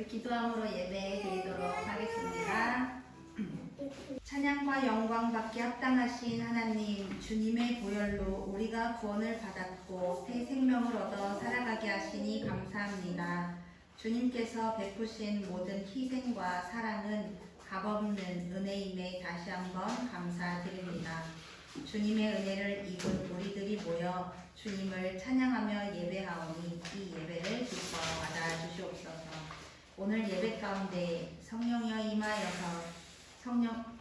우리 기도함으로 예배 드리도록 하겠습니다. 찬양과 영광 받기 합당하신 하나님, 주님의 보혈로 우리가 구원을 받았고 새 생명을 얻어 살아가게 하시니 감사합니다. 주님께서 베푸신 모든 희생과 사랑은 값없는 은혜임에 다시 한번 감사드립니다. 주님의 은혜를 입은 우리들이 모여 주님을 찬양하며 예배하오니 이 예배를 기뻐 받아주시옵소서. 오늘 예배 가운데 성령이여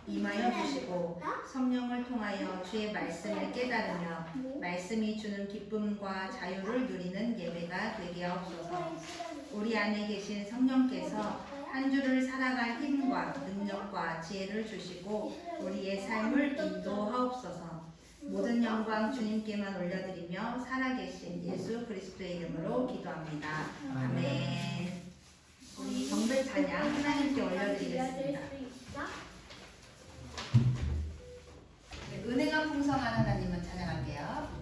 임하여 주시고 성령을 통하여 주의 말씀을 깨달으며 말씀이 주는 기쁨과 자유를 누리는 예배가 되게 하옵소서. 우리 안에 계신 성령께서 한 주를 살아갈 힘과 능력과 지혜를 주시고 우리의 삶을 인도하옵소서. 모든 영광 주님께만 올려드리며 살아계신 예수 그리스도의 이름으로 기도합니다. 아멘. 우리 정배 찬양 하나님께 올려드리겠습니다. 은혜가 풍성한 하나님은 찬양할게요.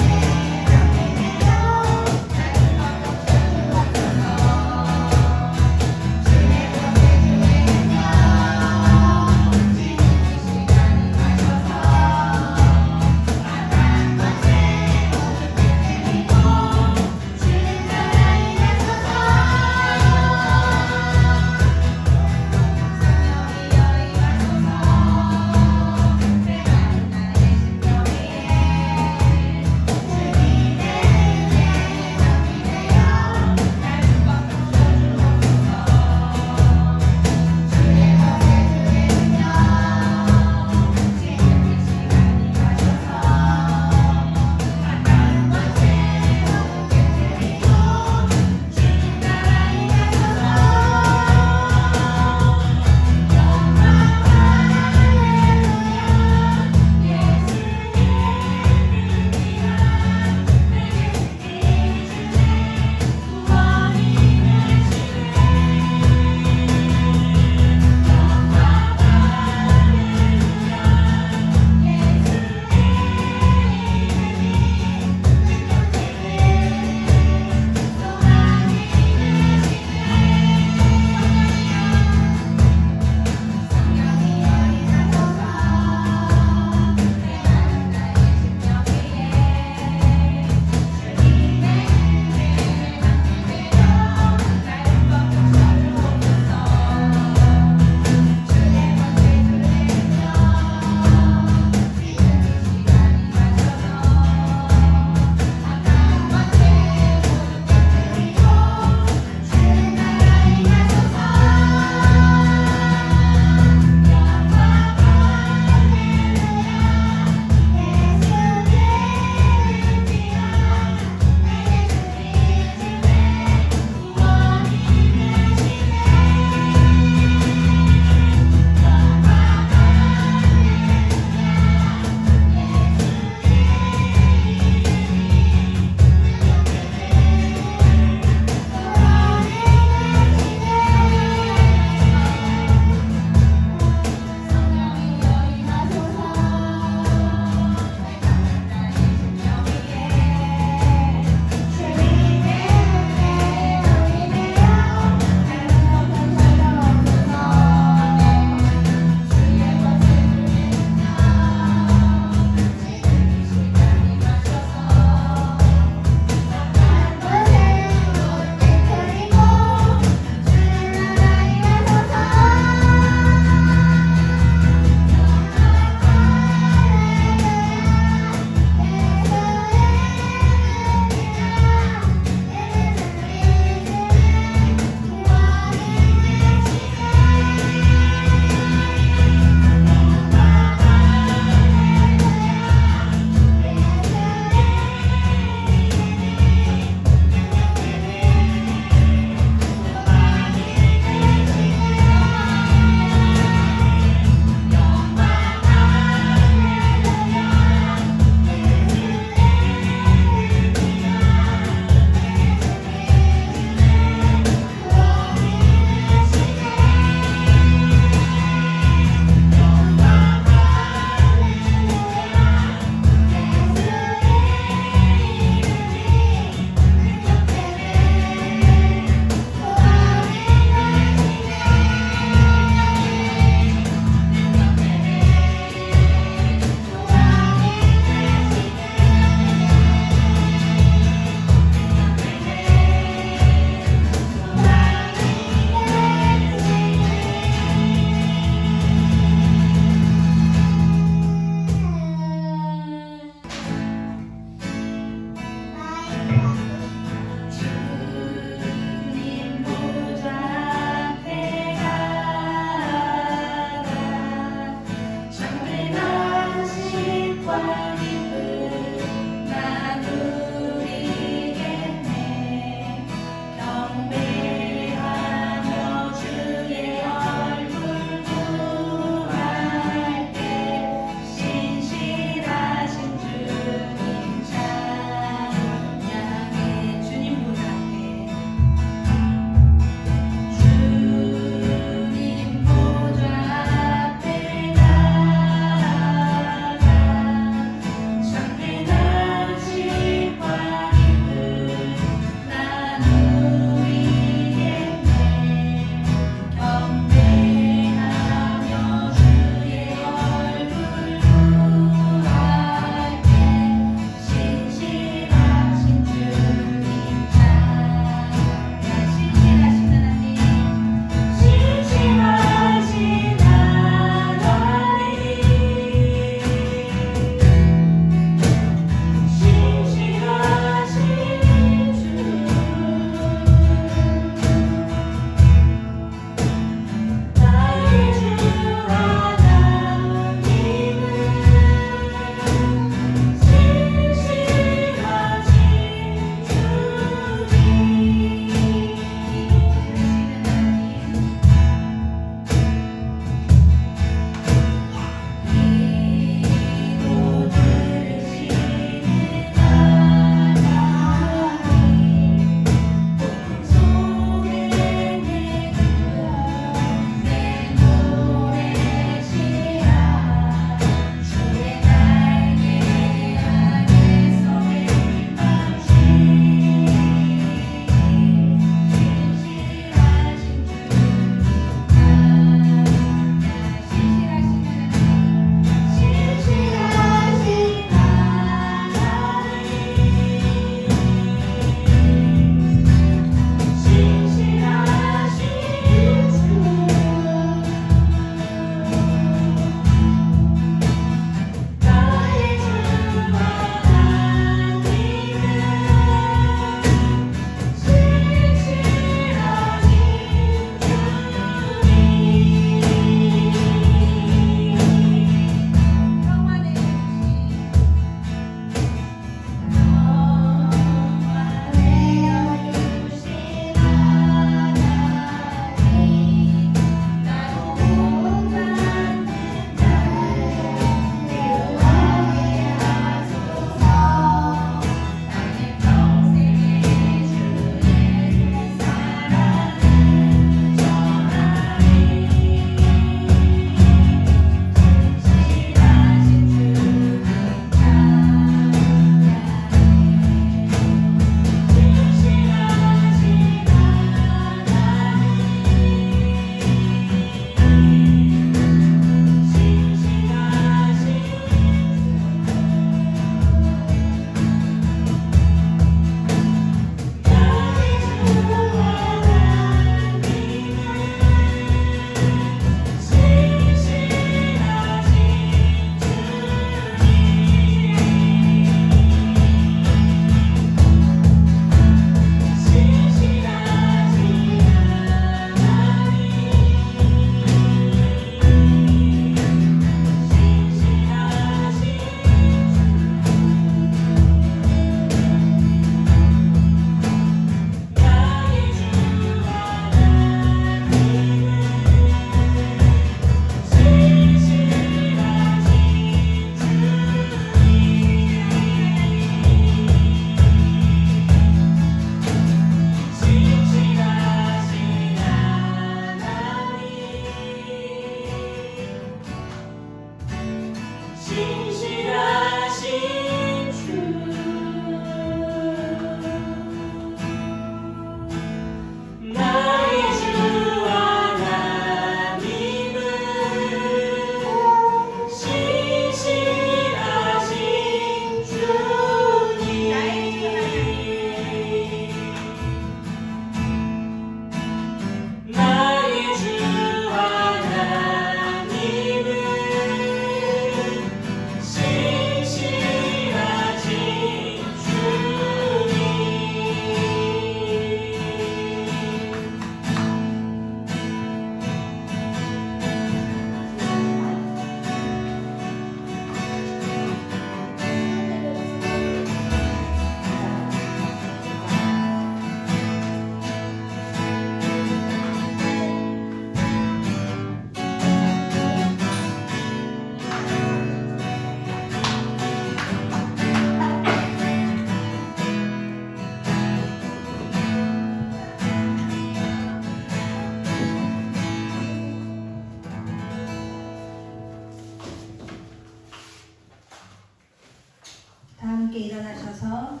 일어나셔서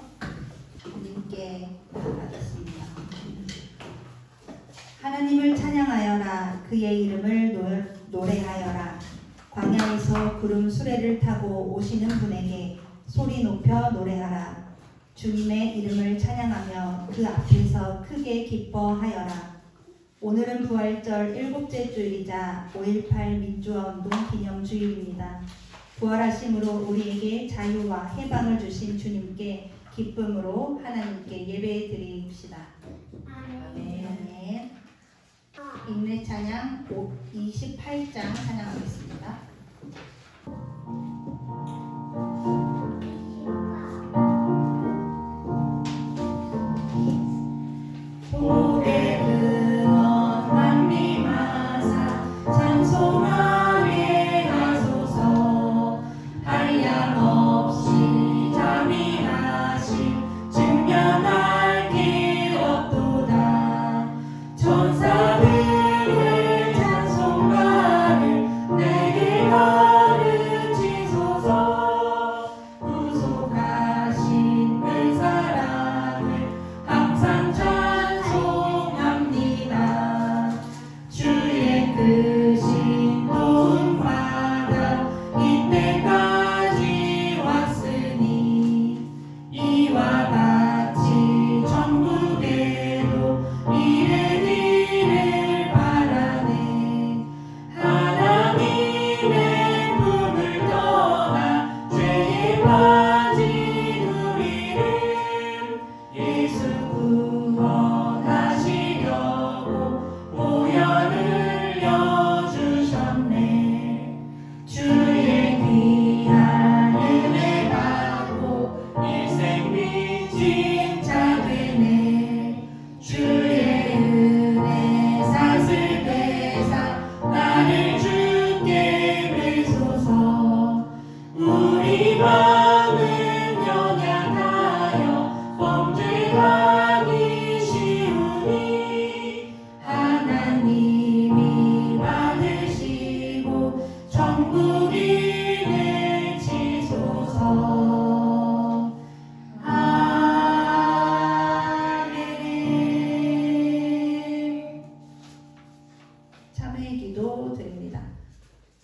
주님께 나아가겠습니다. 하나님을 찬양하여라. 그의 이름을 노래하여라. 광야에서 구름 수레를 타고 오시는 분에게 소리 높여 노래하라. 주님의 이름을 찬양하며 그 앞에서 크게 기뻐하여라. 오늘은 부활절 7째 주일이자 5.18 민주화운동 기념주일입니다. 부활하심으로 우리에게 자유와 해방을 주신 주님께 기쁨으로 하나님께 예배 드립시다. 아멘. 인내 찬양 28장 찬양하겠습니다.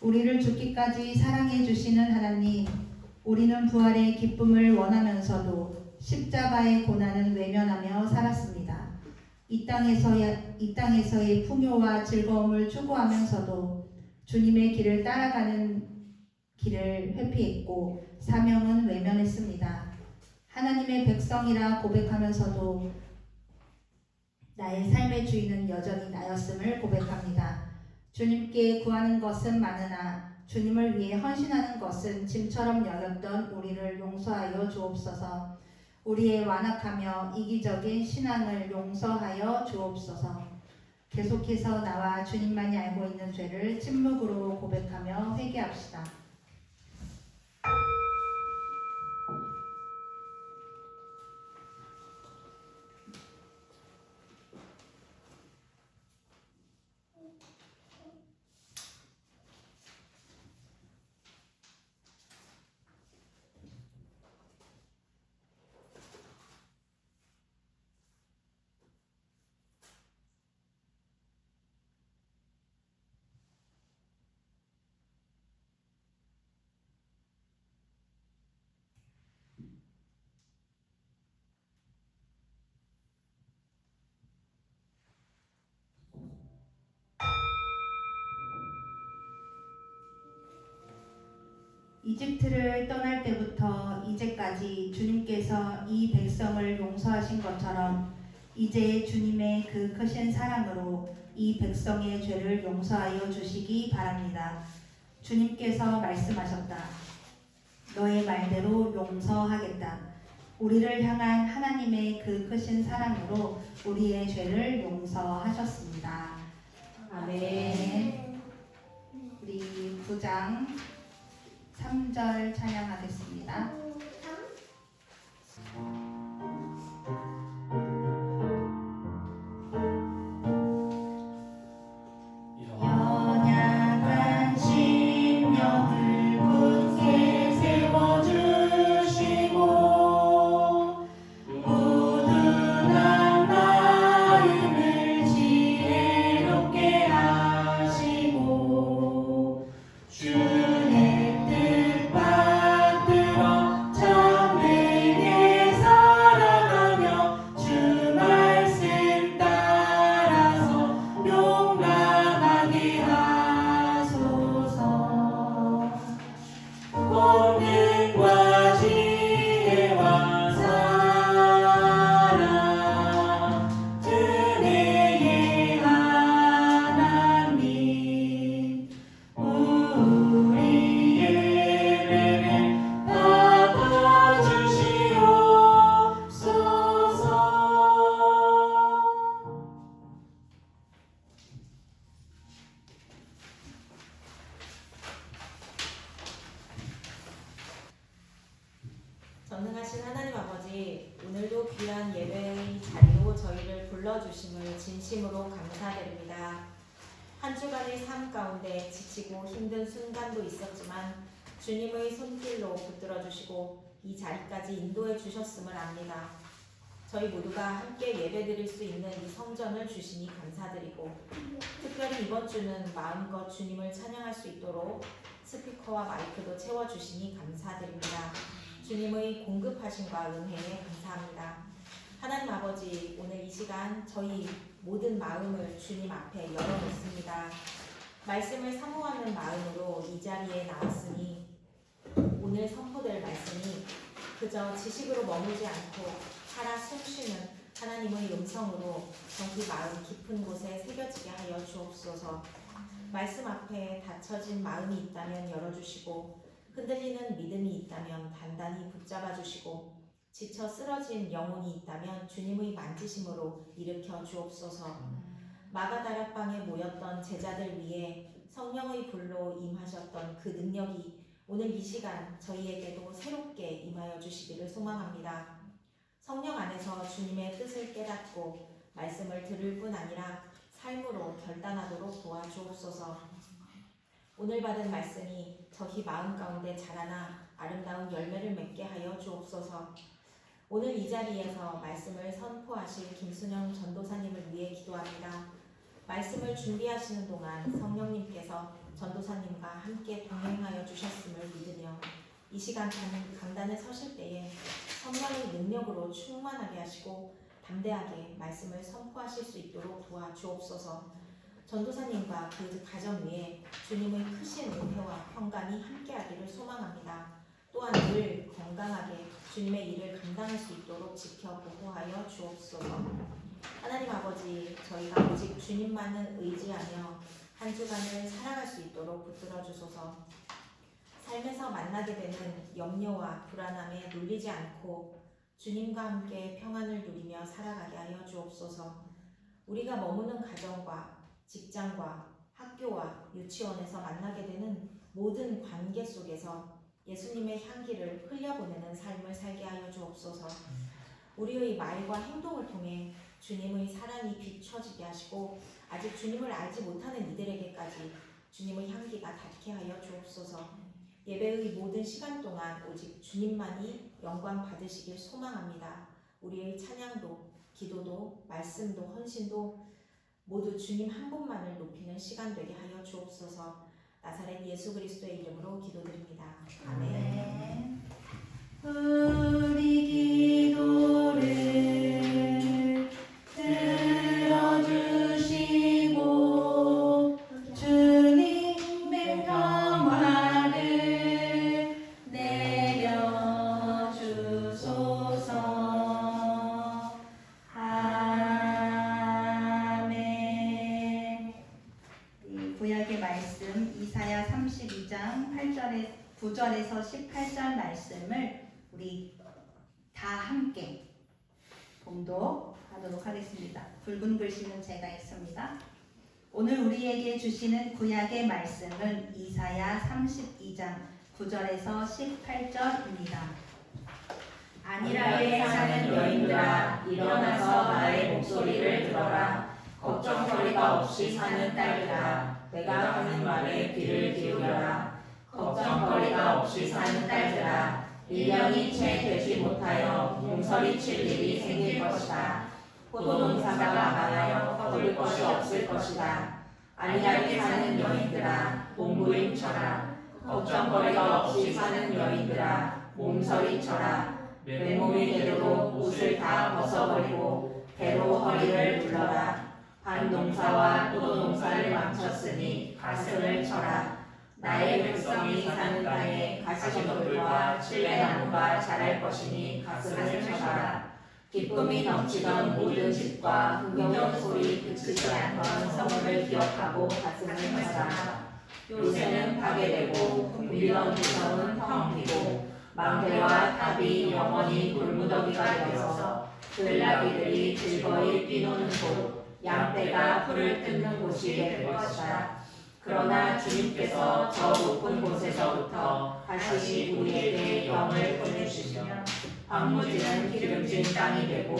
우리를 죽기까지 사랑해 주시는 하나님, 우리는 부활의 기쁨을 원하면서도 십자가의 고난은 외면하며 살았습니다. 이 땅에서의 풍요와 즐거움을 추구하면서도 주님의 길을 따라가는 길을 회피했고 사명은 외면했습니다. 하나님의 백성이라 고백하면서도 나의 삶의 주인은 여전히 나였음을 고백합니다. 주님께 구하는 것은 많으나 주님을 위해 헌신하는 것은 짐처럼 여겼던 우리를 용서하여 주옵소서. 우리의 완악하며 이기적인 신앙을 용서하여 주옵소서. 계속해서 나와 주님만이 알고 있는 죄를 침묵으로 고백하며 회개합시다. 이집트를 떠날 때부터 이제까지 주님께서 이 백성을 용서하신 것처럼 이제 주님의 그 크신 사랑으로 이 백성의 죄를 용서하여 주시기 바랍니다. 주님께서 말씀하셨다. 너의 말대로 용서하겠다. 우리를 향한 하나님의 그 크신 사랑으로 우리의 죄를 용서하셨습니다. 아멘. 우리 9장 3절 찬양하겠습니다. 연약한 심령을 굳게 세워주시고 아버지, 오늘도 귀한 예배의 자리로 저희를 불러주심을 진심으로 감사드립니다. 한 주간의 삶 가운데 지치고 힘든 순간도 있었지만 주님의 손길로 붙들어 주시고 이 자리까지 인도해 주셨음을 압니다. 저희 모두가 함께 예배드릴 수 있는 이 성전을 주시니 감사드리고, 특별히 이번 주는 마음껏 주님을 찬양할 수 있도록 스피커와 마이크도 채워주시니 감사드립니다. 주님의 공급하심과 은혜에 감사합니다. 하나님 아버지, 오늘 이 시간 저희 모든 마음을 주님 앞에 열어놓습니다. 말씀을 사모하는 마음으로 이 자리에 나왔으니 오늘 선포될 말씀이 그저 지식으로 머물지 않고 살아 숨쉬는 하나님의 음성으로 저희 마음 깊은 곳에 새겨지게 하여 주옵소서. 말씀 앞에 닫혀진 마음이 있다면 열어주시고, 흔들리는 믿음이 있다면 단단히 붙잡아 주시고, 지쳐 쓰러진 영혼이 있다면 주님의 만지심으로 일으켜 주옵소서. 마가다락방에 모였던 제자들 위해 성령의 불로 임하셨던 그 능력이 오늘 이 시간 저희에게도 새롭게 임하여 주시기를 소망합니다. 성령 안에서 주님의 뜻을 깨닫고 말씀을 들을 뿐 아니라 삶으로 결단하도록 도와주옵소서. 오늘 받은 말씀이 저희 마음 가운데 자라나 아름다운 열매를 맺게 하여 주옵소서. 오늘 이 자리에서 말씀을 선포하실 김순영 전도사님을 위해 기도합니다. 말씀을 준비하시는 동안 성령님께서 전도사님과 함께 동행하여 주셨음을 믿으며 이 시간 강단에 서실 때에 성령의 능력으로 충만하게 하시고 담대하게 말씀을 선포하실 수 있도록 도와주옵소서. 전도사님과 그 가정 위에 주님의 크신 은혜와 평강이 함께하기를 소망합니다. 또한 늘 건강하게 주님의 일을 감당할 수 있도록 지켜 보호하여 주옵소서. 하나님 아버지, 저희가 오직 주님만을 의지하며 한 주간을 살아갈 수 있도록 붙들어 주소서. 삶에서 만나게 되는 염려와 불안함에 눌리지 않고 주님과 함께 평안을 누리며 살아가게 하여 주옵소서. 우리가 머무는 가정과 직장과 학교와 유치원에서 만나게 되는 모든 관계 속에서 예수님의 향기를 흘려보내는 삶을 살게 하여 주옵소서. 우리의 말과 행동을 통해 주님의 사랑이 비춰지게 하시고 아직 주님을 알지 못하는 이들에게까지 주님의 향기가 닿게 하여 주옵소서. 예배의 모든 시간 동안 오직 주님만이 영광 받으시길 소망합니다. 우리의 찬양도, 기도도, 말씀도, 헌신도 모두 주님 한 분만을 높이는 시간 되게 하여 주옵소서. 나사렛 예수 그리스도의 이름으로 기도드립니다. 아멘. 우리 기도를 들어주시고 주님의 평화를 내려주소서. 아멘. 이 구약의 말씀 이사야 32장 9절에서 18절 말씀을 우리 다 함께 봉독하도록 하겠습니다. 붉은 글씨는 제가 있습니다. 오늘 우리에게 주시는 구약의 말씀은 이사야 32장 9절에서 18절입니다. 안일하게 사는 여인들아, 일어나서 나의 목소리를 들어라. 걱정거리가 없이 사는 딸들아, 내가 하는 말에 귀를 기울여라. 걱정거리가 없이 사는 딸들아, 1년이 채 되지 못하여 몸서리 칠 일이 생길 것이다. 포도농사가 많아여 거둘 것이 없을 것이다. 안일하게 사는 여인들아, 몸부림쳐라. 걱정거리가 없이 사는 여인들아, 몸서리 쳐라. 맨몸이 되도록 옷을 다 벗어버리고 배로 허리를 둘러라. 반농사와 포도농사를 망쳤으니 가슴을 쳐라. 나의 백성이 사는 땅에 가시덤불과 칠레나무가 자랄 것이니 가슴을 쳐라. 기쁨이 넘치던 모든 집과 흥겨운 소리 그치지 않던 성을 기억하고 가슴을 쳐라. 요새는 파괴되고 붐비던 구성은 텅 비고 망대와 탑이 영원히 돌무더기가 되어서 들나귀들이 즐거이 뛰노는 곳, 양떼가 풀을 뜯는 곳이 될 것이다. 그러나 주님께서 저 높은 곳에서부터 다시 우리에게 영을 보내주시며 황무지는 기름진 땅이 되고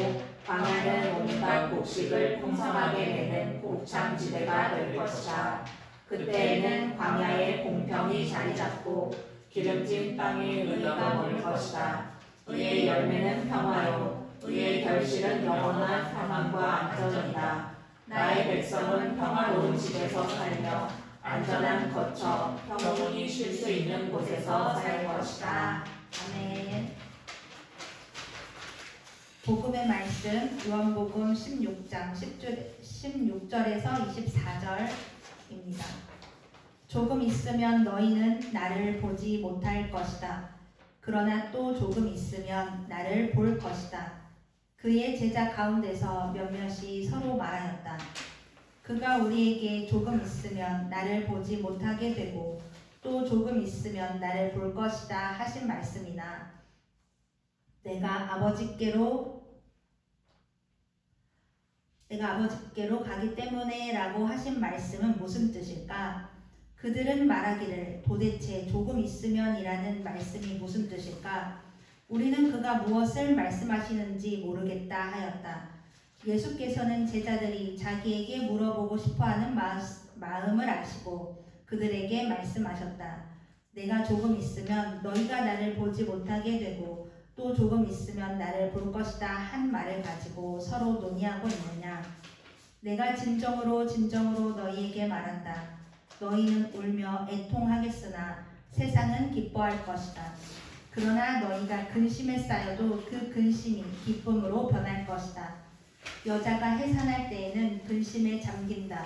광야는 온갖 곡식을 풍성하게 내는 곡창지대가 될 것이다. 그때에는 광야에 공평이 자리 잡고 기름진 땅에 의가 머물 것이다. 의의 열매는 평화요 의의 결실은 영원한 평안과 안전이다. 나의 백성은 평화로운 집에서 살며 안전한 거처 평온히 쉴 수 있는 곳에서 살 것이다. 아멘. 복음의 말씀 요한복음 16장 16절에서 24절입니다. 조금 있으면 너희는 나를 보지 못할 것이다. 그러나 또 조금 있으면 나를 볼 것이다. 그의 제자 가운데서 몇몇이 서로 말하였다. 그가 우리에게 조금 있으면 나를 보지 못하게 되고 또 조금 있으면 나를 볼 것이다 하신 말씀이나 내가 아버지께로 가기 때문에 라고 하신 말씀은 무슨 뜻일까? 그들은 말하기를 도대체 조금 있으면 이라는 말씀이 무슨 뜻일까? 우리는 그가 무엇을 말씀하시는지 모르겠다 하였다. 예수께서는 제자들이 자기에게 물어보고 싶어하는 마음을 아시고 그들에게 말씀하셨다. 내가 조금 있으면 너희가 나를 보지 못하게 되고 또 조금 있으면 나를 볼 것이다 한 말을 가지고 서로 논의하고 있느냐? 내가 진정으로 너희에게 말한다. 너희는 울며 애통하겠으나 세상은 기뻐할 것이다. 그러나 너희가 근심에 쌓여도 그 근심이 기쁨으로 변할 것이다. 여자가 해산할 때에는 근심에 잠긴다.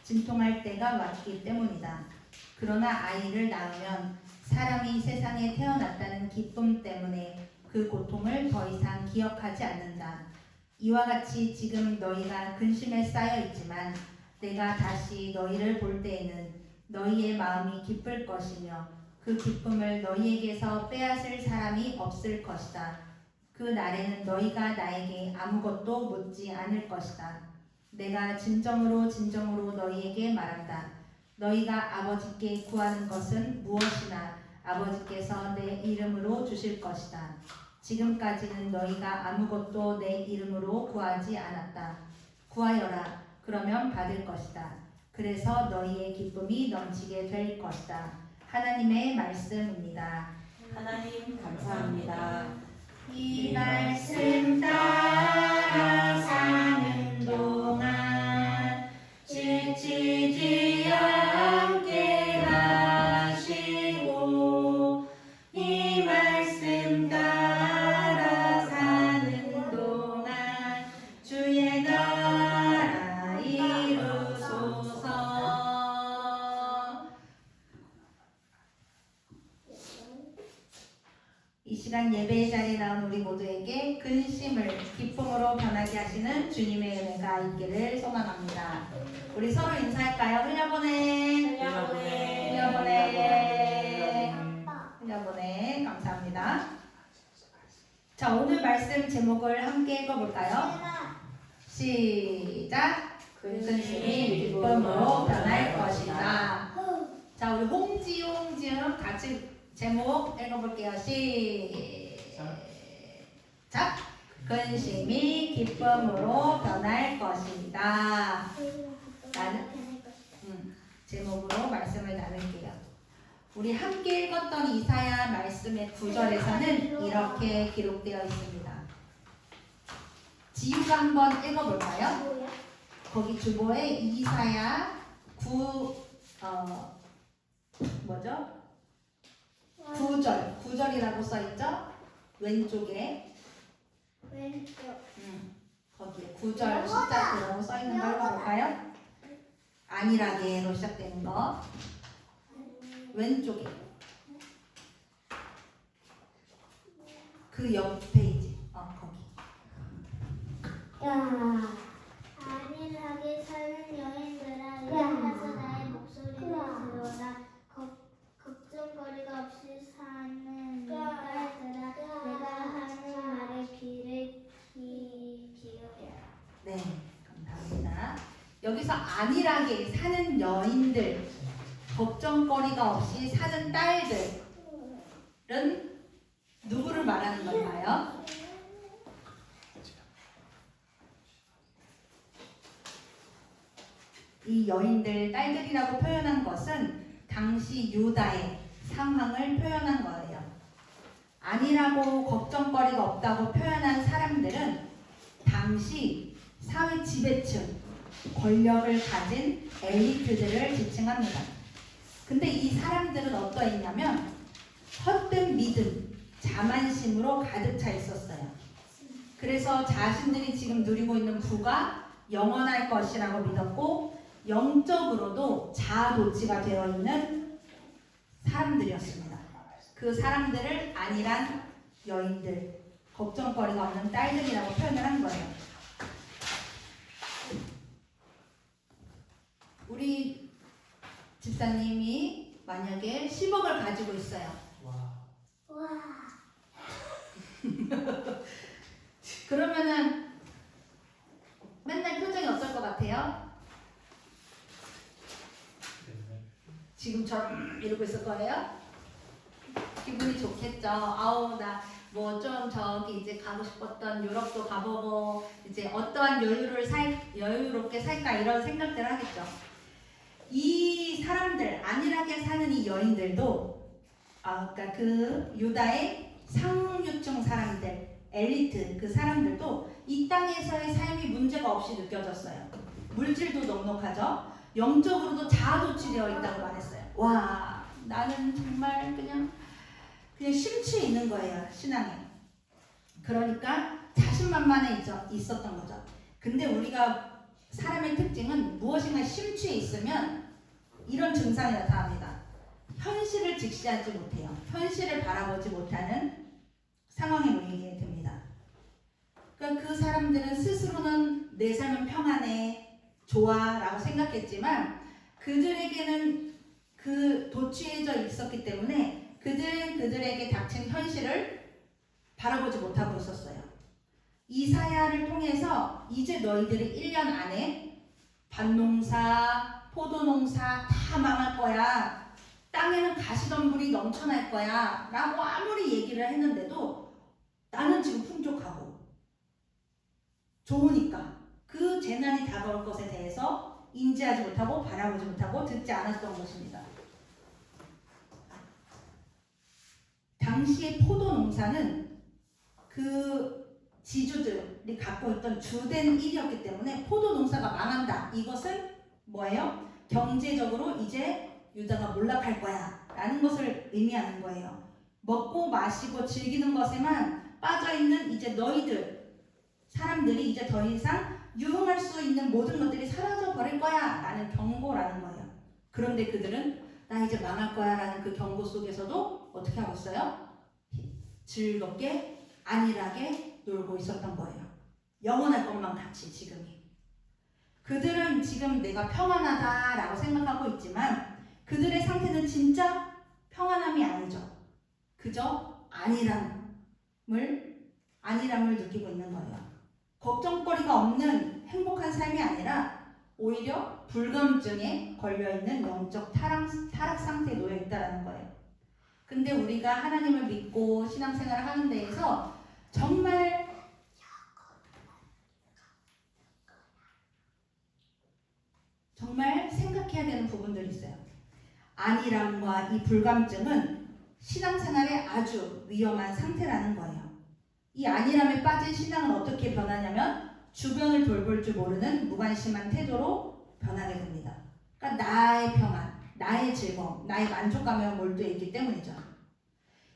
진통할 때가 왔기 때문이다. 그러나 아이를 낳으면 사람이 세상에 태어났다는 기쁨 때문에 그 고통을 더 이상 기억하지 않는다. 이와 같이 지금 너희가 근심에 쌓여 있지만 내가 다시 너희를 볼 때에는 너희의 마음이 기쁠 것이며 그 기쁨을 너희에게서 빼앗을 사람이 없을 것이다. 그 날에는 너희가 나에게 아무것도 묻지 않을 것이다. 내가 진정으로 너희에게 말한다. 너희가 아버지께 구하는 것은 무엇이나 아버지께서 내 이름으로 주실 것이다. 지금까지는 너희가 아무것도 내 이름으로 구하지 않았다. 구하여라. 그러면 받을 것이다. 그래서 너희의 기쁨이 넘치게 될 것이다. 하나님의 말씀입니다. 하나님 감사합니다. 이 말씀 따라 사는 동안 지치지 않게 하시고 이 말씀 따라 사는 동안 주의 나라 이루소서. 이 시간 예배의 자리에 나온 우리 모두에게 근심을 기쁨으로 변하게 하시는 주님의 은혜가 있기를 소망합니다. 우리 서로 인사할까요? 흘려보내. 감사합니다. 자, 오늘 말씀 제목을 함께 읽어볼까요? 시작. 근심이 기쁨으로 변할 것이다. 자, 우리 홍지용 같이 제목 읽어볼게요. 시작. 근심이 기쁨으로 변할 것이다. 제목으로 말씀을 나눌게요. 우리 함께 읽었던 이사야 말씀의 9절에서는 이렇게 기록되어 있습니다. 지우가 한번 읽어볼까요? 거기 주보에 이사야 9절이라고 써있죠? 왼쪽에 거기에 9절 숫자 그라고 써있는 거 읽어볼까요? 안일하게로 시작되는 거 왼쪽에 그 옆 페이지 거기 안일하게 사는 여인들아 일어나서 나의 목소리를 들어라. 걱정거리가 없이 사는 딸들아 내가 하는 말에 귀를 기울여라. 네, 감사합니다. 여기서 안일하게 사는 여인들, 걱정거리가 없이 사는 딸들은 누구를 말하는 걸까요? 이 여인들 딸들이라고 표현한 것은 당시 유다의 상황을 표현한 거예요. 아니라고 걱정거리가 없다고 표현한 사람들은 당시 사회 지배층, 권력을 가진 엘리트들을 지칭합니다. 근데 이 사람들은 어떠했냐면 헛된 믿음, 자만심으로 가득 차 있었어요. 그래서 자신들이 지금 누리고 있는 부가 영원할 것이라고 믿었고 영적으로도 자아도취가 되어 있는 사람들이었습니다. 그 사람들을 안일한 여인들, 걱정거리가 없는 딸들이라고 표현을 한 거예요. 우리 집사님이 만약에 10억을 가지고 있어요. 와. 그러면은 맨날 표정이 어떨 것 같아요? 지금처럼 이러고 있을 거예요? 기분이 좋겠죠. 아우 나 뭐 좀 저기 이제 가고 싶었던 유럽도 가보고 이제 어떠한 여유롭게 살까 이런 생각들을 하겠죠. 이 사람들 안일하게 사는 이 여인들도 그러니까 그 유다의 상류층 사람들 엘리트 그 사람들도 이 땅에서의 삶이 문제가 없이 느껴졌어요. 물질도 넉넉하죠. 영적으로도 자아도취되어 있다고 말했어요. 와 나는 정말 그냥 심취해 있는 거예요. 신앙에. 그러니까 자신만만해 있었던 거죠. 근데 우리가 사람의 특징은 무엇인가 심취해 있으면 이런 증상이 나타납니다. 현실을 직시하지 못해요. 현실을 바라보지 못하는 상황에 놓이게 됩니다. 그러니까 그 사람들은 스스로는 내 삶은 평안해, 좋아 라고 생각했지만 그들에게는 그 도취해져 있었기 때문에 그들에게 닥친 현실을 바라보지 못하고 있었어요. 이사야를 통해서 이제 너희들이 1년 안에 밭농사, 포도농사 다 망할 거야. 땅에는 가시덤불이 넘쳐날 거야. 라고 아무리 얘기를 했는데도 나는 지금 풍족하고 좋으니까 그 재난이 다가올 것에 대해서 인지하지 못하고 바라보지 못하고 듣지 않았던 것입니다. 당시의 포도 농사는 그 지주들이 갖고 있던 주된 일이었기 때문에 포도 농사가 망한다. 이것은 뭐예요? 경제적으로 이제 유다가 몰락할 거야 라는 것을 의미하는 거예요. 먹고 마시고 즐기는 것에만 빠져있는 이제 너희들 사람들이 이제 더 이상 유흥할 수 있는 모든 것들이 사라져 버릴 거야 라는 경고라는 거예요. 그런데 그들은 나 이제 망할 거야 라는 그 경고 속에서도 어떻게 하고 있어요? 즐겁게 안일하게 놀고 있었던 거예요. 영원할 것만 같이 지금이. 그들은 지금 내가 평안하다 라고 생각하고 있지만 그들의 상태는 진짜 평안함이 아니죠. 그저 안일함을 느끼고 있는 거예요. 걱정거리가 없는 행복한 삶이 아니라 오히려 불감증에 걸려있는 영적 타락 상태에 놓여 있다는 거예요. 근데 우리가 하나님을 믿고 신앙생활을 하는 데에서 정말 생각해야 되는 부분들이 있어요. 안일함과 이 불감증은 신앙생활에 아주 위험한 상태라는 거예요. 이 안일함에 빠진 신앙은 어떻게 변하냐면 주변을 돌볼 줄 모르는 무관심한 태도로 변하게 됩니다. 그러니까 나의 평안, 나의 즐거움, 나의 만족감에 몰두해 있기 때문이죠.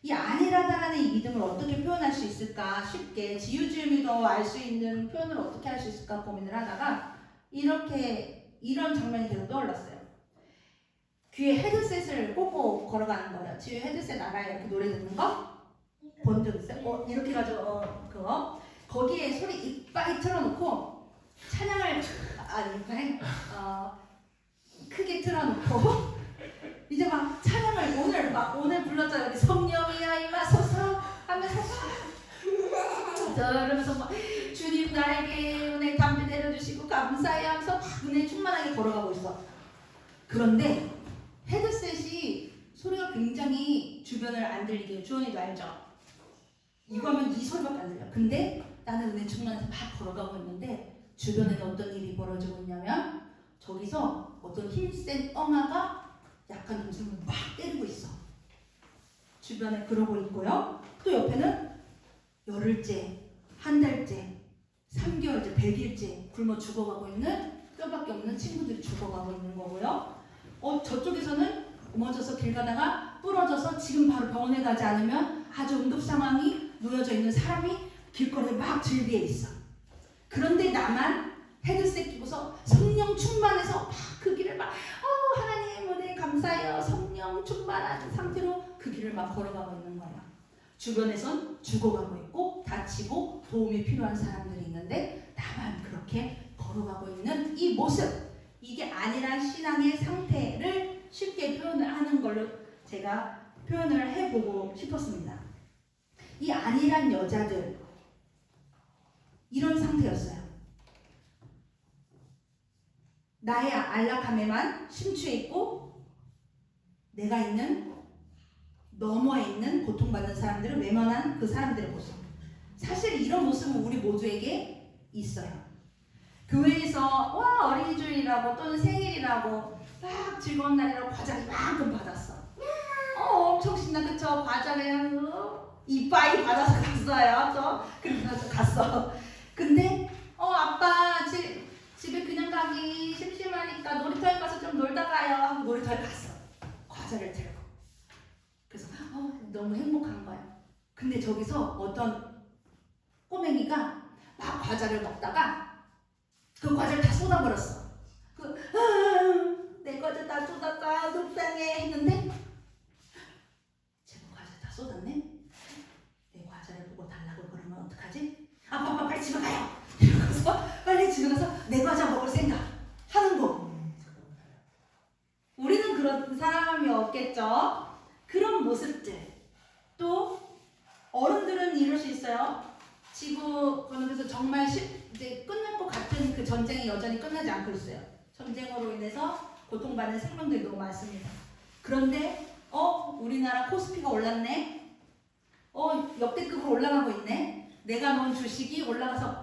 이 안일하다라는 이 믿음을 어떻게 표현할 수 있을까 쉽게 지유지음이도 알 수 있는 표현을 어떻게 할 수 있을까 고민을 하다가 이런 장면이 계속 떠올랐어요. 귀에 헤드셋을 꽂고 걸어가는 거예요. 지유 헤드셋 알아요? 이렇게 노래 듣는 거? 본 적 있어요? 이렇게 가지고 그거 거기에 소리 이빨이 틀어놓고 찬양을 크게 틀어놓고 이제 막 찬양을 오늘 불렀잖아요. 성령이여 임하소서 하면서 그러면서 막 주님 나에게 은혜 담대 내려주시고 감사해 하면서 막 은혜 충만하게 걸어가고 있어. 그런데 헤드셋이 소리가 굉장히 주변을 안 들리게 해요. 주원이도 알죠? 이거 하면 이 소리밖에 안 들려. 근데 나는 은혜 충만해서 막 걸어가고 있는데 주변에는 어떤 일이 벌어지고 있냐면 저기서 어떤 힘센 엉아가 약한 동생을 막 때리고 있어. 주변에 그러고 있고요. 또 옆에는 열흘째, 한 달째, 3개월째, 100일째 굶어 죽어가고 있는 뼈밖에 없는 친구들이 죽어가고 있는 거고요. 저쪽에서는 넘어져서 길 가다가 부러져서 지금 바로 병원에 가지 않으면 아주 응급 상황이 놓여져 있는 사람이 길거리에 막 즐비해 있어. 그런데 나만 헤드셋 끼고서 성령 충만해서 막 그 길을 막 하나님 은혜 감사해요. 성령 충만한 상태로 그 길을 막 걸어가고 있는 거야. 주변에선 죽어가고 있고 다치고 도움이 필요한 사람들이 있는데 나만 그렇게 걸어가고 있는 이 모습, 이게 아니란 신앙의 상태를 쉽게 표현하는 걸로 제가 표현을 해보고 싶었습니다. 이 아니란 여자들 이런 상태였어요. 나의 안락함에만 심취해 있고 내가 있는 너머에 있는 고통받는 사람들을 외면한 그 사람들의 모습. 사실 이런 모습은 우리 모두에게 있어요. 교회에서 어린이 주일이라고 또는 생일이라고 막 즐거운 날이라고 과자를 이만큼 받았어. 엄청 신나, 그쵸? 과자를 이빠이 받아서 갔어요. 그래서 갔어. 근데 아빠 집에 그냥 가기 심심하니까 놀이터에 가서 좀 놀다 가요 하고 놀이터에 갔어. 과자를 들고. 그래서 너무 행복한 거야. 근데 저기서 어떤 꼬맹이가 막 과자를 먹다가 그 과자를 다 쏟아버렸어. 내 과자 다 쏟았다 속상해 했는데 제가 과자 다 쏟았네? 내 과자를 보고 달라고 그러면 어떡하지? 아빠 빨리 집에 가요. 이러면서 빨리 집에 가서 내 과자 먹을 생각 하는 거. 우리는 그런 사람이 없겠죠? 그런 모습들. 또 어른들은 이럴 수 있어요. 지구 번역에서 정말 이제 끝날 것 같은 그 전쟁이 여전히 끝나지 않고 있어요. 전쟁으로 인해서 고통받는 생명들이 너무 많습니다. 그런데 우리나라 코스피가 올랐네. 역대급으로 올라가고 있네. 내가 놓은 주식이 올라가서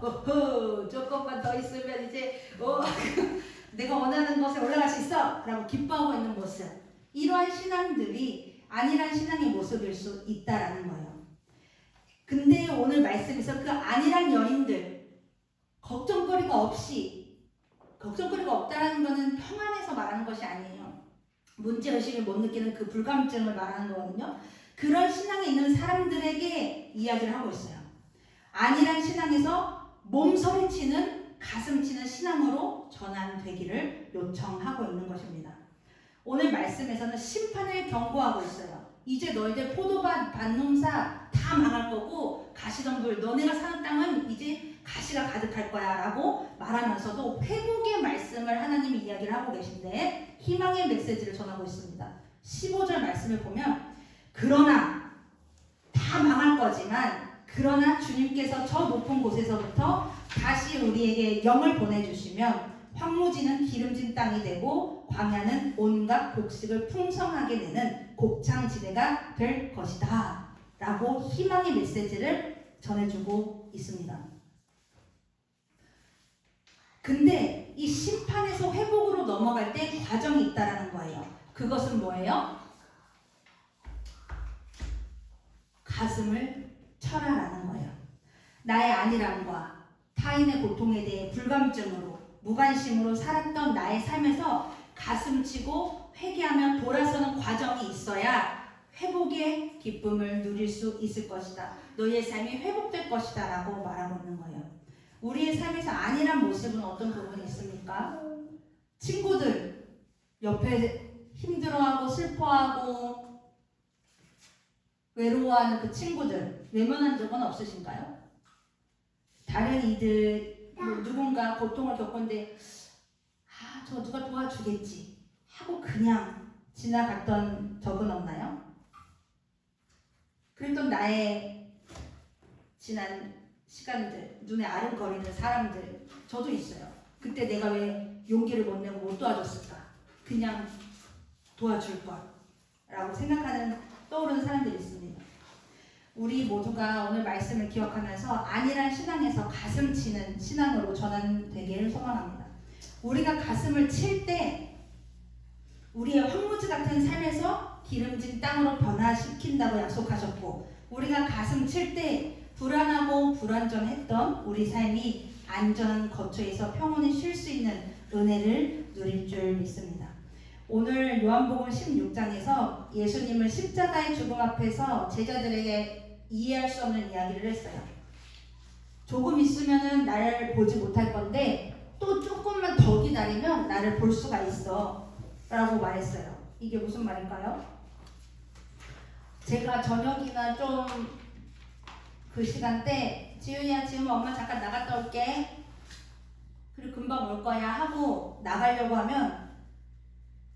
조금만 더 있으면 이제 내가 원하는 것에 올라갈 수 있어 라고 기뻐하고 있는 모습. 이러한 신앙들이 아니란 신앙의 모습일 수 있다라는 거예요. 근데 오늘 말씀에서 그 아니란 여인들, 걱정거리가 없다라는 것은 평안에서 말하는 것이 아니에요. 문제의식을 못 느끼는 그 불감증을 말하는 거거든요. 그런 신앙에 있는 사람들에게 이야기를 하고 있어요. 아니란 신앙에서 몸서리치는 가슴치는 신앙으로 전환되기를 요청하고 있는 것입니다. 오늘 말씀에서는 심판을 경고하고 있어요. 이제 너희들 포도밭, 밭농사 다 망할 거고 가시덤불 너네가 사는 땅은 이제 가시가 가득할 거야 라고 말하면서도 회복의 말씀을 하나님이 이야기를 하고 계신데 희망의 메시지를 전하고 있습니다. 15절 말씀을 보면 그러나 다 망할 거지만 그러나 주님께서 저 높은 곳에서부터 다시 우리에게 영을 보내주시면 황무지는 기름진 땅이 되고 광야는 온갖 곡식을 풍성하게 내는 곡창지대가 될 것이다 라고 희망의 메시지를 전해주고 있습니다. 근데 이 심판에서 회복으로 넘어갈 때 과정이 있다라는 거예요. 그것은 뭐예요? 가슴을 쳐라라는 거예요. 나의 안일함과 타인의 고통에 대해 불감증으로 무관심으로 살았던 나의 삶에서 가슴치고 회개하며 돌아서는 과정이 있어야 회복의 기쁨을 누릴 수 있을 것이다. 너희의 삶이 회복될 것이다 라고 말하고 있는 거예요. 우리의 삶에서 안일한 모습은 어떤 부분이 있습니까? 친구들 옆에 힘들어하고 슬퍼하고 외로워하는 그 친구들 외면한 적은 없으신가요? 다른 이들 누군가 고통을 겪었는데 저 누가 도와주겠지 하고 그냥 지나갔던 적은 없나요? 그랬던 나의 지난 시간들, 눈에 아른거리는 사람들 저도 있어요. 그때 내가 왜 용기를 못 내고 못 도와줬을까? 그냥 도와줄 걸 라고 생각하는 떠오르는 사람들이 있습니다. 우리 모두가 오늘 말씀을 기억하면서 안일한 신앙에서 가슴치는 신앙으로 전환되기를 소망합니다. 우리가 가슴을 칠 때 우리의 황무지 같은 삶에서 기름진 땅으로 변화시킨다고 약속하셨고, 우리가 가슴 칠 때 불안하고 불완전했던 우리 삶이 안전한 거처에서 평온히 쉴 수 있는 은혜를 누릴 줄 믿습니다. 오늘 요한복음 16장에서 예수님은 십자가의 죽음 앞에서 제자들에게 이해할 수 없는 이야기를 했어요. 조금 있으면은 나를 보지 못할 건데 또 조금만 더 기다리면 나를 볼 수가 있어 라고 말했어요. 이게 무슨 말일까요? 제가 저녁이나 좀 그 시간대 지훈이야 지금 엄마 잠깐 나갔다 올게 그리고 금방 올 거야 하고 나가려고 하면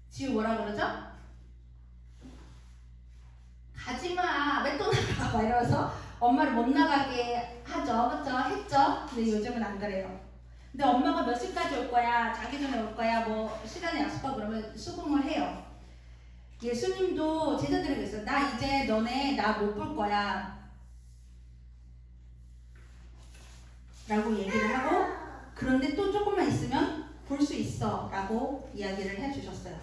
지우 뭐라 그러죠? 가지마 왜 또 나가 막 이러면서 엄마를 못 나가게 하죠. 그쵸? 했죠? 근데 요즘은 안 그래요. 근데 엄마가 몇 시까지 올 거야 자기 전에 올 거야 뭐 시간에 약속하고 그러면 수긍을 해요. 예수님도 제자들에게 했어요. 나 이제 너네 나 못 볼 거야 라고 얘기를 하고, 그런데 또 조금만 있으면 볼 수 있어 라고 이야기를 해주셨어요.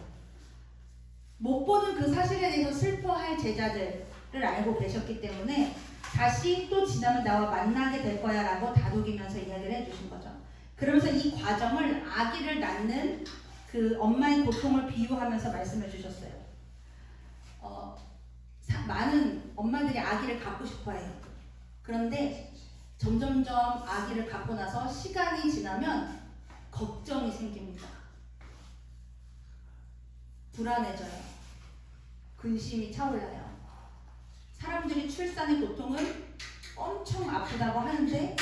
못 보는 그 사실에 대해서 슬퍼할 제자들을 알고 계셨기 때문에 다시 또 지나면 나와 만나게 될 거야 라고 다독이면서 이야기를 해주신 거죠. 그러면서 이 과정을 아기를 낳는 그 엄마의 고통을 비유하면서 말씀해 주셨어요. 많은 엄마들이 아기를 갖고 싶어 해요. 그런데 점점점 아기를 갖고 나서 시간이 지나면 걱정이 생깁니다. 불안해져요. 근심이 차올라요. 사람들이 출산의 고통은 엄청 아프다고 하는데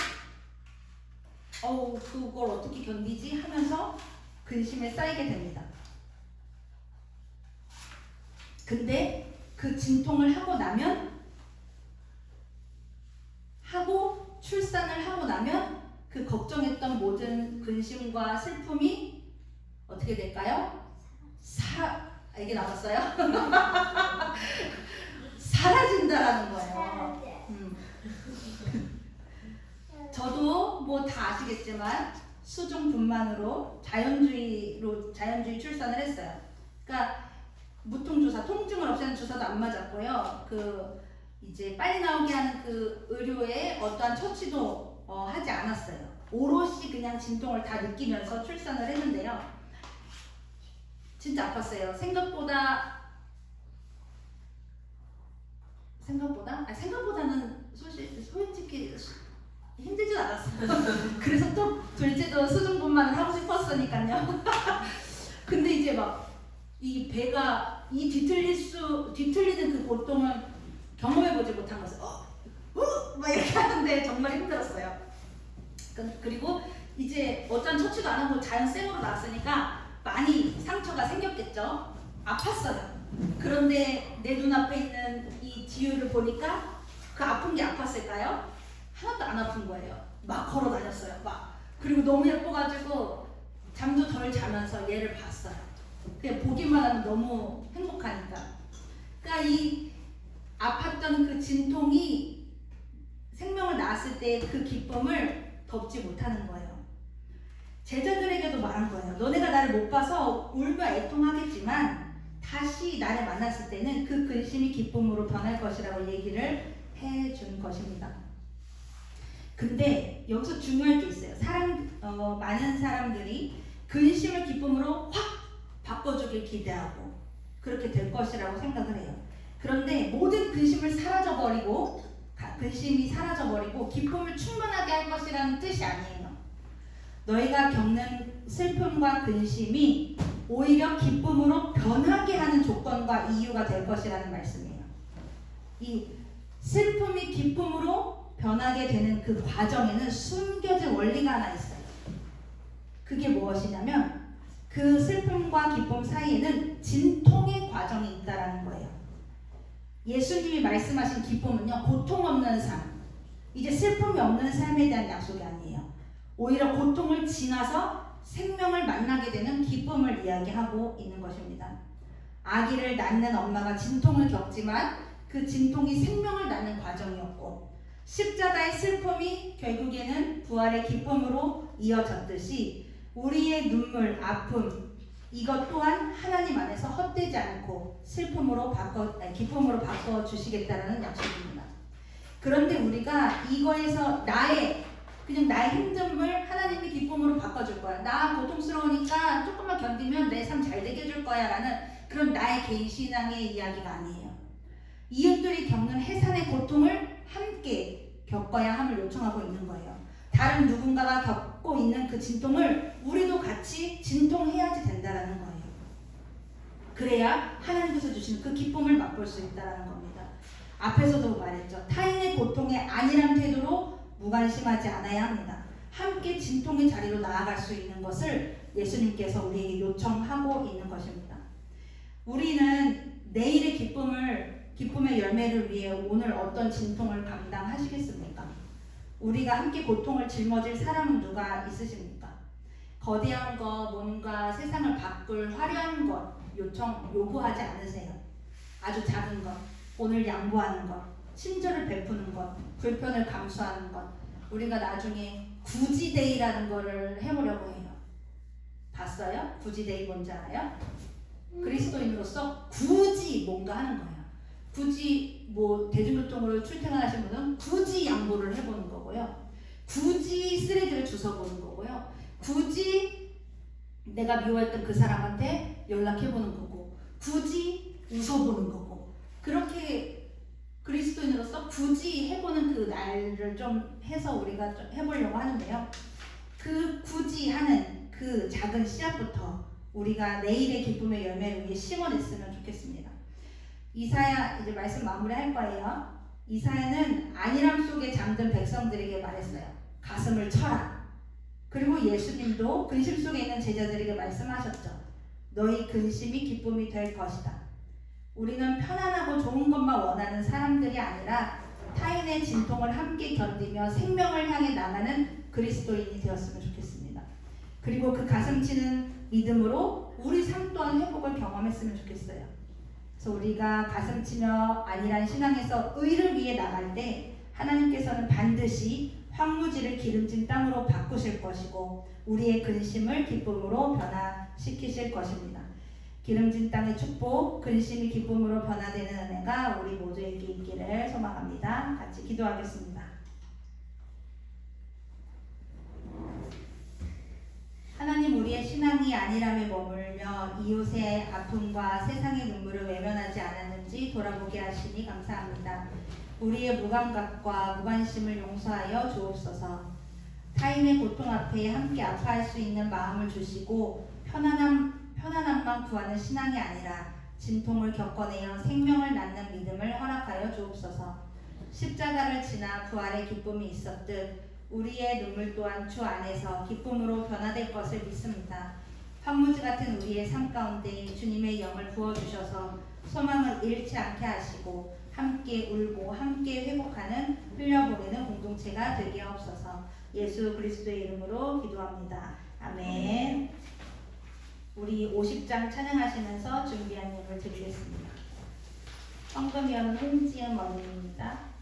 그걸 어떻게 견디지 하면서 근심에 쌓이게 됩니다. 근데 그 진통을 하고 출산을 하고 나면 그 걱정했던 모든 근심과 슬픔이 어떻게 될까요? 이게 나왔어요? 사라진다라는 거예요. 저도 뭐 다 아시겠지만 수중분만으로 자연주의 출산을 했어요. 그러니까 무통주사, 통증을 없애는 주사도 안 맞았고요. 이제 빨리 나오게 하는 그 의료에 어떠한 처치도 하지 않았어요. 오롯이 그냥 진통을 다 느끼면서 출산을 했는데요. 진짜 아팠어요. 생각보다는 솔직히 힘들진 않았어요. 그래서 또 둘째도 수중분만을 하고 싶었으니까요. 근데 이제 막 이 배가 뒤틀리는 그 고통을 경험해보지 못한 것을 막 이렇게 하는데 정말 힘들었어요. 그리고 이제 어떤 처치도 안 하고 자연 생으로 나왔으니까 많이 상처가 생겼겠죠. 아팠어요. 그런데 내 눈앞에 있는 이 지유를 보니까 그 아픈 게 아팠을까요? 하나도 안 아픈 거예요. 막 걸어 다녔어요. 그리고 너무 예뻐가지고 잠도 덜 자면서 얘를 봤어요. 그냥 보기만 하면 너무 행복하니까. 그러니까 이 아팠던 그 진통이 생명을 낳았을 때 그 기쁨을 덮지 못하는 거예요. 제자들에게도 말한 거예요. 너네가 나를 못 봐서 울며 애통하겠지만 다시 나를 만났을 때는 그 근심이 기쁨으로 변할 것이라고 얘기를 해준 것입니다. 근데 여기서 중요한 게 있어요. 많은 사람들이 근심을 기쁨으로 확 바꿔주길 기대하고 그렇게 될 것이라고 생각을 해요. 그런데 모든 근심이 사라져버리고 기쁨을 충만하게 할 것이라는 뜻이 아니에요. 너희가 겪는 슬픔과 근심이 오히려 기쁨으로 변하게 하는 조건과 이유가 될 것이라는 말씀이에요. 이 슬픔이 기쁨으로 변하게 되는 그 과정에는 숨겨진 원리가 하나 있어요. 그게 무엇이냐면 그 슬픔과 기쁨 사이에는 진통의 과정이 있다라는 거예요. 예수님이 말씀하신 기쁨은요, 고통 없는 삶, 이제 슬픔이 없는 삶에 대한 약속이 아니에요. 오히려 고통을 지나서 생명을 만나게 되는 기쁨을 이야기하고 있는 것입니다. 아기를 낳는 엄마가 진통을 겪지만 그 진통이 생명을 낳는 과정이었고, 십자가의 슬픔이 결국에는 부활의 기쁨으로 이어졌듯이 우리의 눈물, 아픔 이것 또한 하나님 안에서 헛되지 않고 기쁨으로 바꿔 주시겠다라는 약속입니다. 그런데 우리가 이거에서 나의 힘듦을 하나님이 기쁨으로 바꿔줄 거야. 나 고통스러우니까 조금만 견디면 내 삶 잘 되게 해줄 거야 라는 그런 나의 개인 신앙의 이야기가 아니에요. 이웃들이 겪는 해산의 고통을 함께 겪어야 함을 요청하고 있는 거예요. 다른 누군가가 겪고 있는 그 진통을 우리도 같이 진통해야지 된다라는 거예요. 그래야 하나님께서 주시는 그 기쁨을 맛볼 수 있다라는 겁니다. 앞에서도 말했죠. 타인의 고통에 안일한 태도로 무관심하지 않아야 합니다. 함께 진통의 자리로 나아갈 수 있는 것을 예수님께서 우리에게 요청하고 있는 것입니다. 우리는 내일의 기쁨의 열매를 위해 오늘 어떤 진통을 감당하시겠습니까? 우리가 함께 고통을 짊어질 사람은 누가 있으십니까? 거대한 것, 뭔가 세상을 바꿀 화려한 것 요구하지 않으세요. 아주 작은 것, 오늘 양보하는 것, 친절을 베푸는 것, 불편을 감수하는 것. 우리가 나중에 구지데이라는 거를 해보려고 해요. 봤어요? 구지데이 뭔지 알아요? 그리스도인으로서 굳이 뭔가 하는 거예요. 굳이 대중교통으로 출퇴근하신 분은 굳이 양보를 해보는 거고요. 굳이 쓰레기를 주워보는 거고요. 굳이 내가 미워했던 그 사람한테 연락해보는 거고, 굳이 웃어보는 거고, 그렇게 그리스도인으로서 굳이 해보는 그 날을 좀 해서 우리가 좀 해보려고 하는데요. 그 굳이 하는 그 작은 씨앗부터 우리가 내일의 기쁨의 열매를 위해 심어냈으면 좋겠습니다. 이사야 이제 말씀 마무리할 거예요. 이사야는 안일함 속에 잠든 백성들에게 말했어요. 가슴을 쳐라. 그리고 예수님도 근심 속에 있는 제자들에게 말씀하셨죠. 너희 근심이 기쁨이 될 것이다. 우리는 편안하고 좋은 것만 원하는 사람들이 아니라 타인의 진통을 함께 견디며 생명을 향해 나가는 그리스도인이 되었으면 좋겠습니다. 그리고 그 가슴 치는 믿음으로 우리 삶 또한 회복을 경험했으면 좋겠어요. 그래서 우리가 가슴 치며 안일한 신앙에서 의를 위해 나갈 때 하나님께서는 반드시 황무지를 기름진 땅으로 바꾸실 것이고 우리의 근심을 기쁨으로 변화시키실 것입니다. 기름진 땅의 축복, 근심이 기쁨으로 변화되는 은혜가 우리 모두에게 있기를 소망합니다. 같이 기도하겠습니다. 하나님, 우리의 신앙이 안일함에 머물며 이웃의 아픔과 세상의 눈물을 외면하지 않았는지 돌아보게 하시니 감사합니다. 우리의 무감각과 무관심을 용서하여 주옵소서. 타인의 고통 앞에 함께 아파할 수 있는 마음을 주시고 편안함만 구하는 신앙이 아니라 진통을 겪어내어 생명을 낳는 믿음을 허락하여 주옵소서. 십자가를 지나 부활의 기쁨이 있었듯 우리의 눈물 또한 주 안에서 기쁨으로 변화될 것을 믿습니다. 황무지 같은 우리의 삶 가운데 주님의 영을 부어주셔서 소망을 잃지 않게 하시고 함께 울고 함께 회복하는 흘려보내는 공동체가 되게 하옵소서. 예수 그리스도의 이름으로 기도합니다. 아멘. 우리 50장 찬양하시면서 준비한 예물 드리겠습니다. 헌금위원은 홍지은 어머니입니다.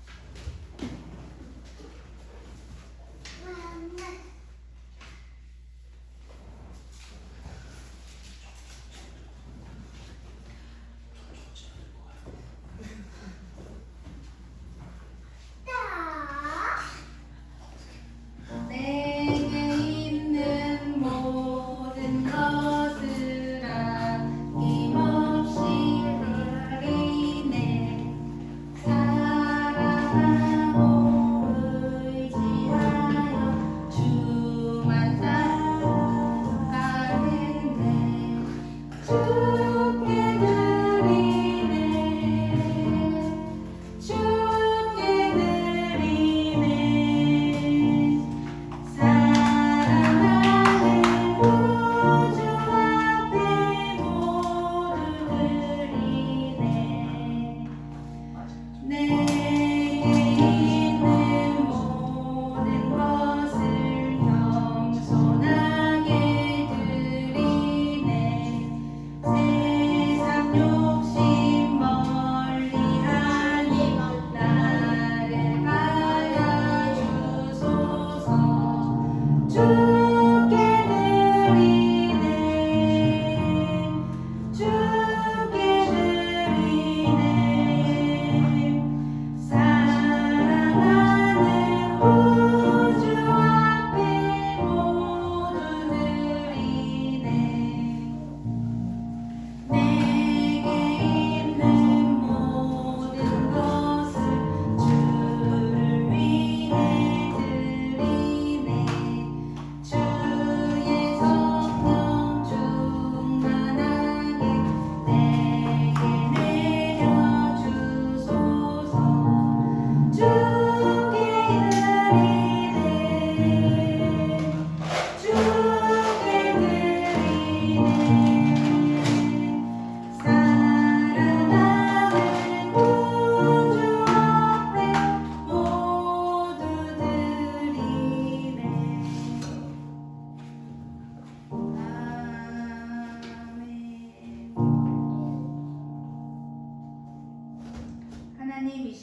주께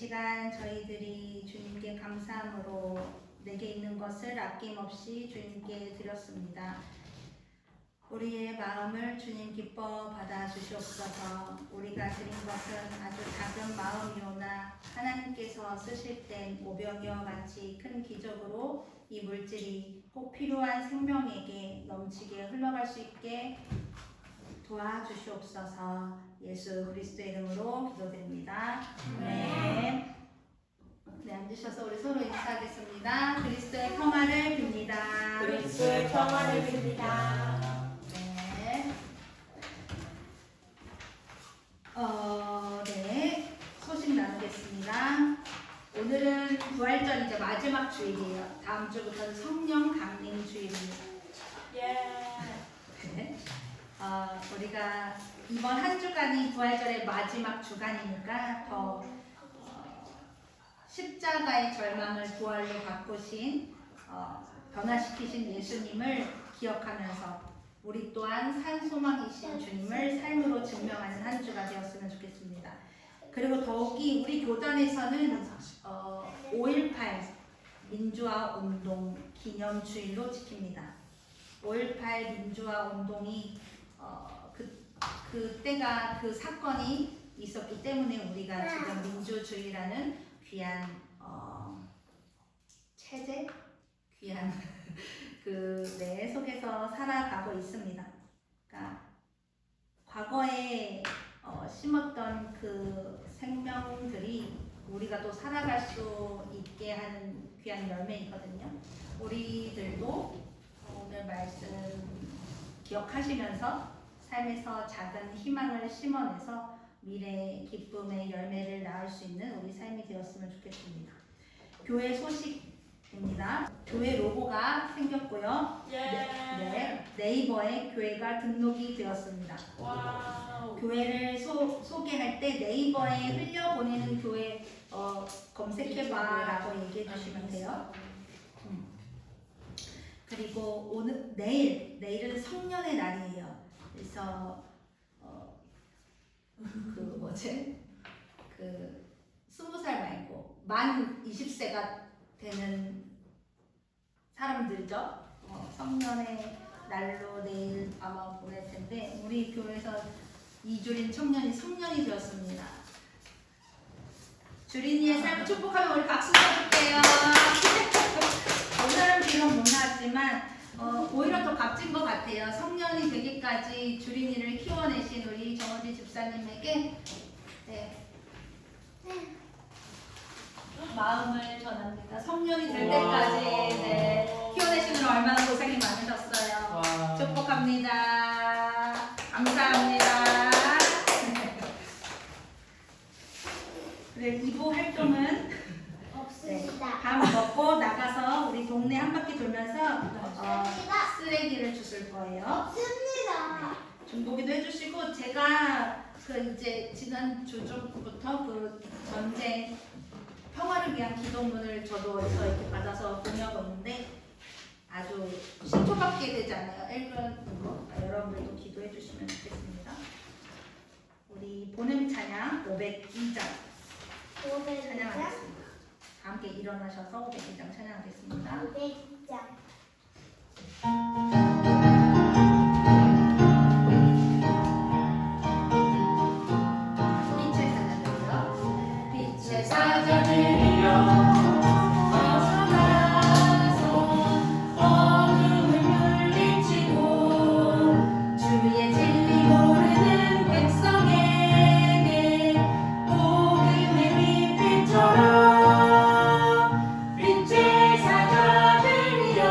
시간 저희들이 주님께 감사함으로 내게 있는 것을 아낌없이 주님께 드렸습니다. 우리의 마음을 주님 기뻐 받아 주시옵소서. 우리가 드린 것은 아주 작은 마음이오나 하나님께서 쓰실 땐 오병이와 같이 큰 기적으로 이 물질이 꼭 필요한 생명에게 넘치게 흘러갈 수 있게 도와주시옵소서. 예수 그리스도의 이름으로 기도드립니다. 아멘. 네, 앉으셔서 우리 서로 인사하겠습니다. 그리스도의 평화를 빕니다. 그리스도의 평화를 빕니다. 네. 네. 소식 나누겠습니다. 오늘은 부활절 이제 마지막 주일이에요. 다음 주부터는 성령 강림 주일입니다. 네. 우리가 이번 한 주간이 부활절의 마지막 주간이니까 더 십자가의 절망을 부활로 바꾸신 변화시키신 예수님을 기억하면서 우리 또한 산 소망이신 주님을 삶으로 증명하는 한 주가 되었으면 좋겠습니다. 그리고 더욱이 우리 교단에서는 5.18 민주화 운동 기념주일로 지킵니다. 5.18 민주화 운동이 그때가 그 사건이 있었기 때문에 우리가 지금 민주주의라는 귀한 체제, 귀한 네, 속에서 살아가고 있습니다. 그러니까 과거에 심었던 그 생명들이 우리가 또 살아갈 수 있게 하는 귀한 열매이거든요. 우리들도 오늘 말씀 기억하시면서 삶에서 작은 희망을 심어내서 미래의 기쁨의 열매를 낳을 수 있는 우리 삶이 되었으면 좋겠습니다. 교회 소식입니다. 교회 로고가 생겼고요. 네, 네이버에 교회가 등록이 되었습니다. 교회를 소개할 때 네이버에 흘려보내는 교회 검색해봐라고 얘기해 주시면 돼요. 그리고 내일은 성년의 날이에요. 그래서 20살 말고 만 20세가 되는 사람들죠. 성년의 날로 내일 아마 보낼 텐데 우리 교회에서 이주린 청년이 성년이 되었습니다. 주린이의 삶을 축복하며 우리 박수 쳐줄게요. 오늘은 비록 못 나왔지만 오히려 더 값진 것 같아요. 성년이 되기까지 주린이를 키워내신 우리 정어지 집사님에게 마음을 전합니다. 성년이 될 때까지 키워내시는 얼마나 고생이 많으셨어요. 축복합니다. 감사합니다. 네, 2부 활동은 없습니다. 밥 먹고 나가서 우리 동네 한 바퀴 돌면서 쓰레기를 주실 거예요. 없습니다. 중보기도 해주시고 제가 이제 지난 주부터 전쟁 평화를 위한 기도문을 저도 이렇게 받아서 공유하고 아주 10초밖에 되지 않아요. 읽은 거 여러분들도 기도해 주시면 좋겠습니다. 우리 본음 찬양 502장 찬양하겠습니다. 함께 일어나셔서 502장 찬양하겠습니다. 502장. 빛의 사자들이여 어서 나서 어둠을 물리치고 주의 진리 모르는 백성에게 복음의 빛처럼 빛의 사자들이여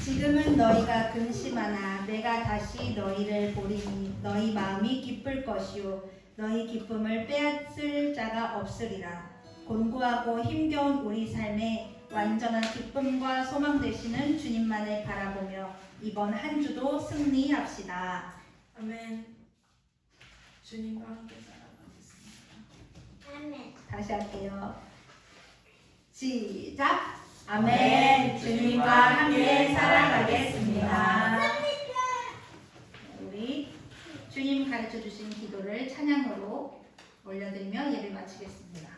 지금은 너희가 근심하나 내가 다시 너희를 보리니 너희 마음이 기쁠 것이요 너희 기쁨을 빼앗을 자가 없으리라. 곤고하고 힘겨운 우리 삶에 완전한 기쁨과 소망 되시는 주님만을 바라보며 이번 한 주도 승리합시다. 아멘. 주님과 함께 살아가겠습니다. 아멘. 다시 할게요. 시작. 아멘. 주님과 함께 살아가겠습니다. 우리 주님 가르쳐 주신 기도를 찬양으로 올려드리며 예배 마치겠습니다.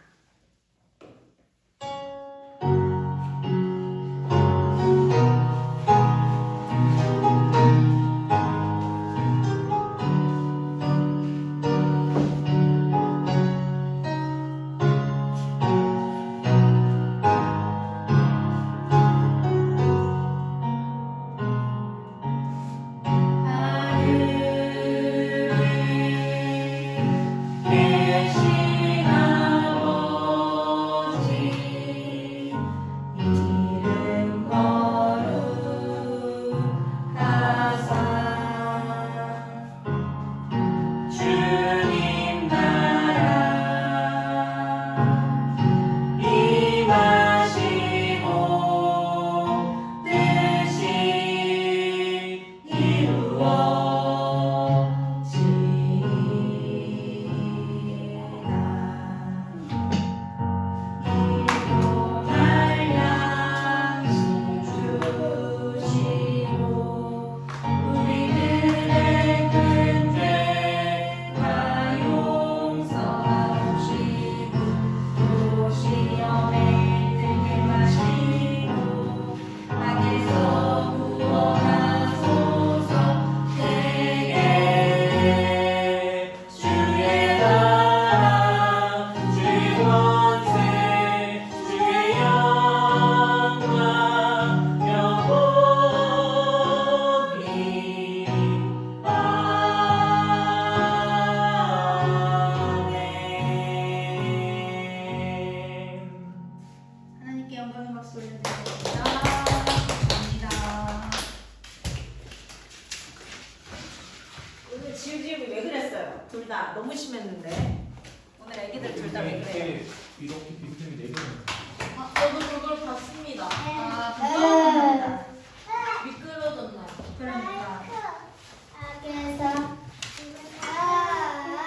하나님께 영광의 박수 올려드립니다. 감사합니다. 오늘 지우지우이 왜 그랬어요? 둘 다 너무 심했는데. 오늘 애기들 둘 다 왜 그래요? 이렇게 비스듬히 내면